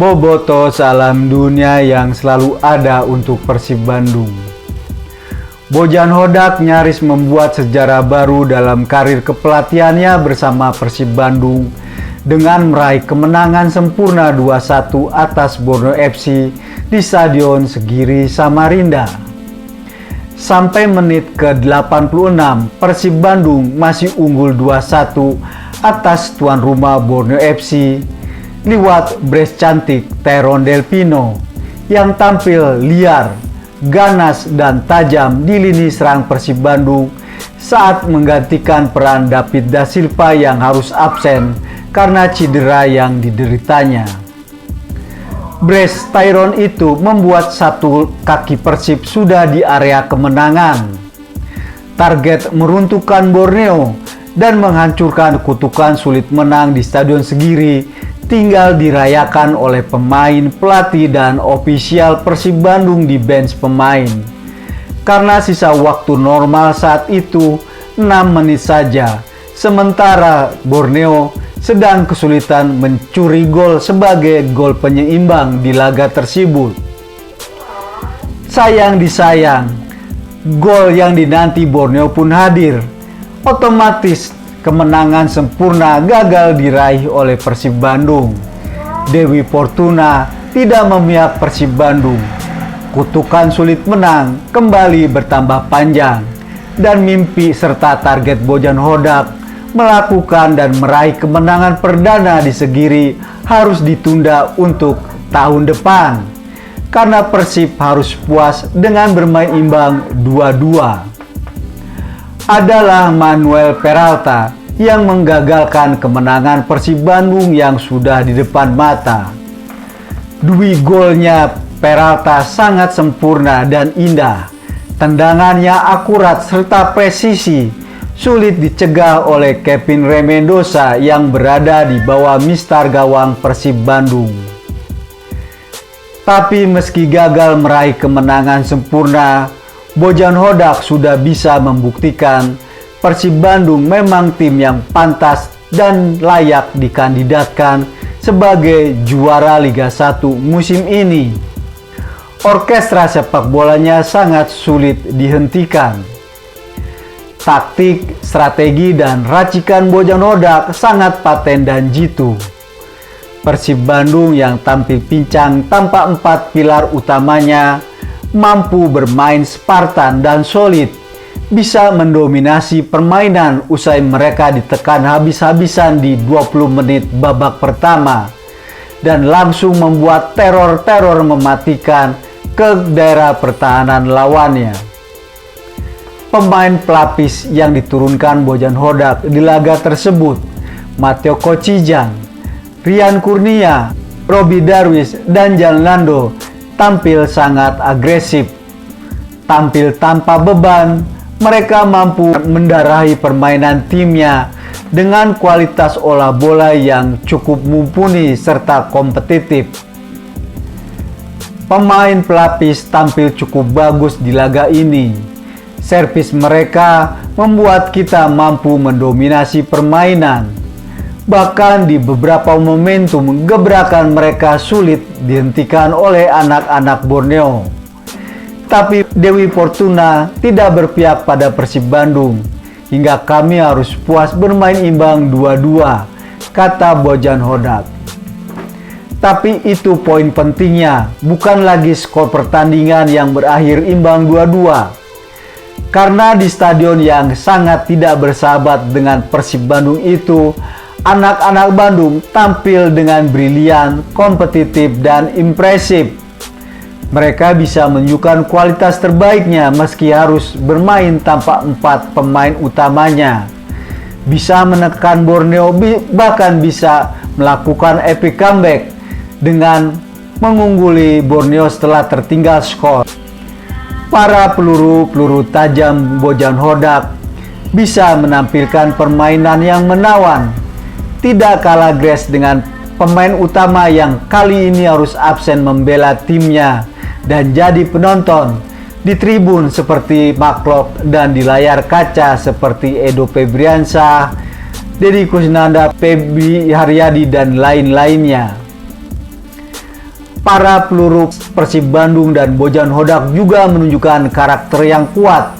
Boboto salam dunia yang selalu ada untuk Persib Bandung. Bojan Hodak nyaris membuat sejarah baru dalam karir kepelatihannya bersama Persib Bandung dengan meraih kemenangan sempurna 2-1 atas Borneo FC di Stadion Segiri Samarinda. Sampai menit ke-86, Persib Bandung masih unggul 2-1 atas tuan rumah Borneo FC lewat brace cantik Teron Del Pino yang tampil liar, ganas dan tajam di lini serang Persib Bandung saat menggantikan peran David Da Silva yang harus absen karena cedera yang dideritanya. Brace Tyron itu membuat satu kaki Persib sudah di area kemenangan. Target meruntuhkan Borneo dan menghancurkan kutukan sulit menang di Stadion Segiri tinggal dirayakan oleh pemain, pelatih, dan ofisial Persib Bandung di bench pemain. Karena sisa waktu normal saat itu 6 menit saja, sementara Borneo sedang kesulitan mencuri gol sebagai gol penyeimbang di laga tersebut. Sayang disayang, gol yang dinanti Borneo pun hadir. Otomatis kemenangan sempurna gagal diraih oleh Persib Bandung. Dewi Fortuna tidak memihak Persib Bandung. Kutukan sulit menang kembali bertambah panjang dan mimpi serta target Bojan Hodak melakukan dan meraih kemenangan perdana di Segiri harus ditunda untuk tahun depan karena Persib harus puas dengan bermain imbang 2-2. Adalah Manuel Peralta yang menggagalkan kemenangan Persib Bandung yang sudah di depan mata. Dua golnya Peralta sangat sempurna dan indah. Tendangannya akurat serta presisi, sulit dicegah oleh Kevin Remendosa yang berada di bawah mistar gawang Persib Bandung. Tapi meski gagal meraih kemenangan sempurna, Bojan Hodak sudah bisa membuktikan Persib Bandung memang tim yang pantas dan layak dikandidatkan sebagai juara Liga 1 musim ini. Orkestra sepak bolanya sangat sulit dihentikan. Taktik, strategi, dan racikan Bojan Hodak sangat paten dan jitu. Persib Bandung yang tampil pincang tanpa 4 pilar utamanya mampu bermain Spartan dan solid, bisa mendominasi permainan usai mereka ditekan habis-habisan di 20 menit babak pertama dan langsung membuat teror-teror mematikan ke daerah pertahanan lawannya. Pemain pelapis yang diturunkan Bojan Hodak di laga tersebut, Matteo Kocijan, Rian Kurnia, Robi Darwis, dan Jan Lando tampil sangat agresif. Tampil tanpa beban, mereka mampu mendarahi permainan timnya dengan kualitas olah bola yang cukup mumpuni serta kompetitif. Pemain pelapis tampil cukup bagus di laga ini. Servis mereka membuat kita mampu mendominasi permainan. Bahkan di beberapa momentum gebrakan mereka sulit dihentikan oleh anak-anak Borneo. Tapi Dewi Fortuna tidak berpihak pada Persib Bandung. Hingga kami harus puas bermain imbang 2-2, kata Bojan Hodak. Tapi itu poin pentingnya, bukan lagi skor pertandingan yang berakhir imbang 2-2. Karena di stadion yang sangat tidak bersahabat dengan Persib Bandung itu, anak-anak Bandung tampil dengan brilian, kompetitif, dan impresif. Mereka bisa menunjukkan kualitas terbaiknya meski harus bermain tanpa 4 pemain utamanya. Bisa menekan Borneo, bahkan bisa melakukan epic comeback dengan mengungguli Borneo setelah tertinggal skor. Para peluru tajam Bojan Hodak bisa menampilkan permainan yang menawan. Tidak kalah agres dengan pemain utama yang kali ini harus absen membela timnya dan jadi penonton di tribun seperti Maklok dan di layar kaca seperti Edo Febriansyah, Deddy Kusnandar, Feby Haryadi, dan lain-lainnya. para peluru Persib Bandung dan Bojan Hodak juga menunjukkan karakter yang kuat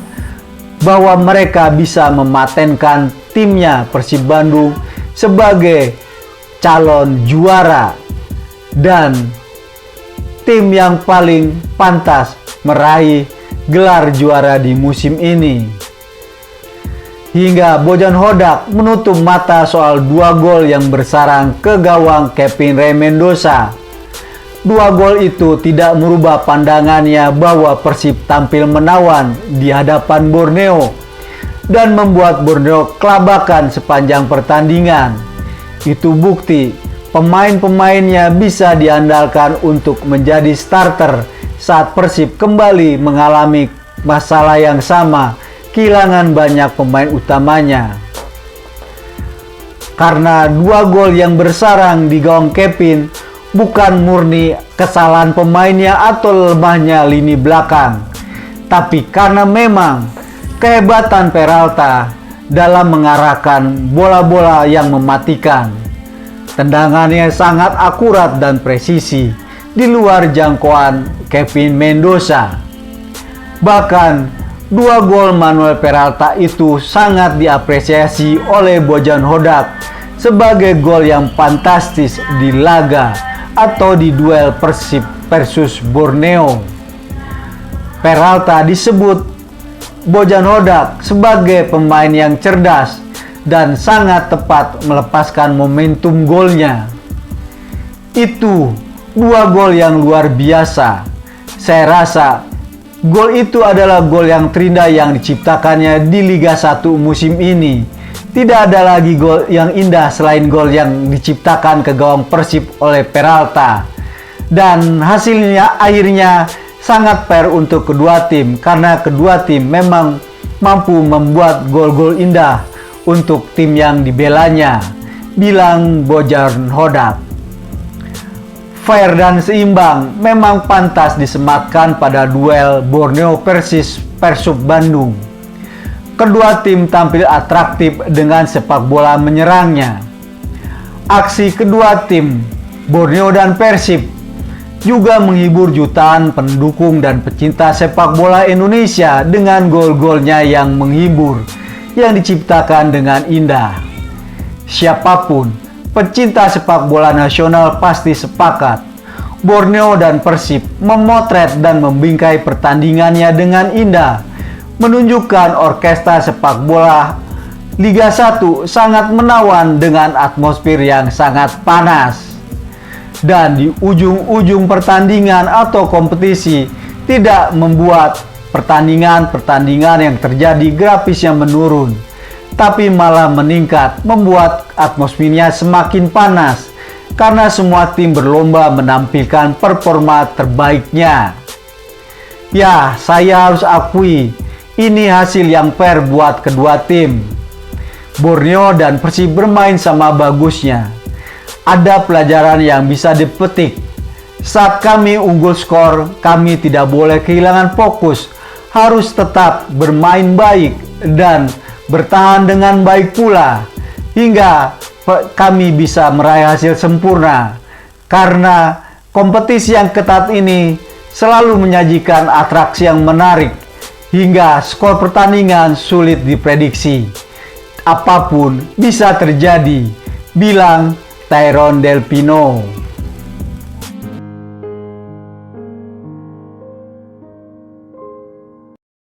bahwa mereka bisa mematenkan timnya Persib Bandung sebagai calon juara dan tim yang paling pantas meraih gelar juara di musim ini. Hingga Bojan Hodak menutup mata soal 2 gol yang bersarang ke gawang Kevin Rey Mendoza. 2 gol itu tidak merubah pandangannya bahwa Persib tampil menawan di hadapan Borneo dan membuat Borneo kelabakan sepanjang pertandingan. Itu bukti pemain-pemainnya bisa diandalkan untuk menjadi starter saat Persib kembali mengalami masalah yang sama, kehilangan banyak pemain utamanya. Karena 2 gol yang bersarang di gawang Kevin bukan murni kesalahan pemainnya atau lemahnya lini belakang, tapi karena memang kehebatan Peralta dalam mengarahkan bola-bola yang mematikan. Tendangannya sangat akurat dan presisi di luar jangkauan Kevin Mendoza. Bahkan 2 gol Manuel Peralta itu sangat diapresiasi oleh Bojan Hodak sebagai gol yang fantastis di laga atau di duel Persib versus Borneo. Peralta disebut Bojan Hodak sebagai pemain yang cerdas dan sangat tepat melepaskan momentum golnya. Itu 2 gol yang luar biasa. Saya rasa gol itu adalah gol yang terindah yang diciptakannya di Liga 1 musim ini. Tidak ada lagi gol yang indah selain gol yang diciptakan ke gawang Persib oleh Peralta. Dan hasilnya akhirnya sangat fair untuk kedua tim karena kedua tim memang mampu membuat gol-gol indah untuk tim yang dibelanya, bilang Bojan Hodak. Fair dan seimbang memang pantas disematkan pada duel Borneo versus Persib Bandung. Kedua tim tampil atraktif dengan sepak bola menyerangnya. Aksi kedua tim, Borneo dan Persib, juga menghibur jutaan pendukung dan pecinta sepak bola Indonesia dengan gol-golnya yang menghibur, yang diciptakan dengan indah. Siapapun pecinta sepak bola nasional pasti sepakat, Borneo dan Persib memotret dan membingkai pertandingannya dengan indah, menunjukkan orkestra sepak bola Liga 1 sangat menawan dengan atmosfer yang sangat panas. Dan di ujung-ujung pertandingan atau kompetisi tidak membuat pertandingan yang terjadi grafisnya menurun, tapi malah meningkat, membuat atmosfernya semakin panas karena semua tim berlomba menampilkan performa terbaiknya. Ya, saya harus akui, ini hasil yang fair buat kedua tim. Borneo dan Persib bermain sama bagusnya. Ada pelajaran yang bisa dipetik. Saat kami unggul skor, kami tidak boleh kehilangan fokus. Harus tetap bermain baik dan bertahan dengan baik pula hingga kami bisa meraih hasil sempurna. Karena kompetisi yang ketat ini selalu menyajikan atraksi yang menarik hingga skor pertandingan sulit diprediksi. Apapun bisa terjadi, bilang Tyrone Del Pino.